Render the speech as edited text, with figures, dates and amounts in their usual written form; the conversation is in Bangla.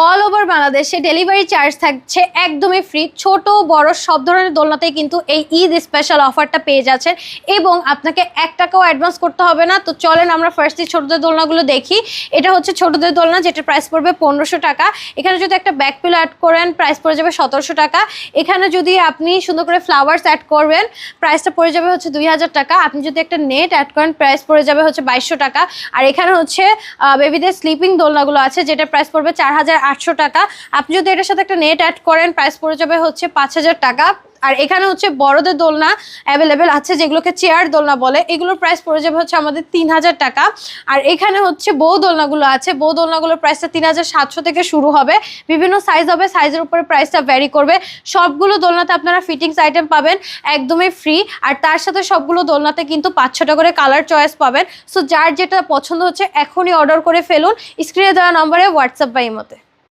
অল ওভার বাংলাদেশে ডেলিভারি চার্জ থাকছে একদমই ফ্রি। ছোট বড় সব ধরনের দোলনাতেই কিন্তু এই ঈদ স্পেশাল অফারটা পেয়ে যাচ্ছেন এবং আপনাকে 1 টাকাও অ্যাডভান্স করতে হবে না। তো চলেন আমরা ফার্স্টলি ছোটদের দোলনাগুলো দেখি। এটা হচ্ছে ছোটদের দোলনা, যেটার প্রাইস পড়বে 1500 টাকা। এখানে যদি একটা ব্যাক পিলো অ্যাড করেন প্রাইস পড়ে যাবে 1700 টাকা। এখানে যদি আপনি সুন্দর করে ফ্লাওয়ার্স অ্যাড করবেন প্রাইসটা পড়ে যাবে হচ্ছে 2000 টাকা। আপনি যদি একটা নেট অ্যাড করেন প্রাইস পড়ে যাবে হচ্ছে 2200 টাকা। আর এখানে হচ্ছে বেবিদের স্লিপিং দোলনাগুলো আছে, যেটার প্রাইস পড়বে 4800 টাকা। আপনি যদি এটার সাথে একটা নেট অ্যাড করেন প্রাইস পড়ে যাবে হচ্ছে 5000 টাকা। আর এখানে হচ্ছে বড়দের দোলনা অ্যাভেলেবেল আছে, যেগুলোকে চেয়ার দোলনা বলে। এগুলোর প্রাইস পড়ে যাবে হচ্ছে আমাদের 3000 টাকা। আর এখানে হচ্ছে বউ দোলনাগুলো আছে, বউ দোলনাগুলোর প্রাইসটা 3700 থেকে শুরু হবে। বিভিন্ন সাইজ হবে, সাইজের উপরে প্রাইসটা ভ্যারি করবে। সবগুলো দোলনাতে আপনারা ফিটিংস আইটেম পাবেন একদমই ফ্রি। আর তার সাথে সবগুলো দোলনাতে কিন্তু 5-6টা করে কালার চয়েস পাবেন। সো যার যেটা পছন্দ হচ্ছে এখনই অর্ডার করে ফেলুন স্ক্রিনে দেওয়া নম্বরে হোয়াটসঅ্যাপ বা ইমোতে।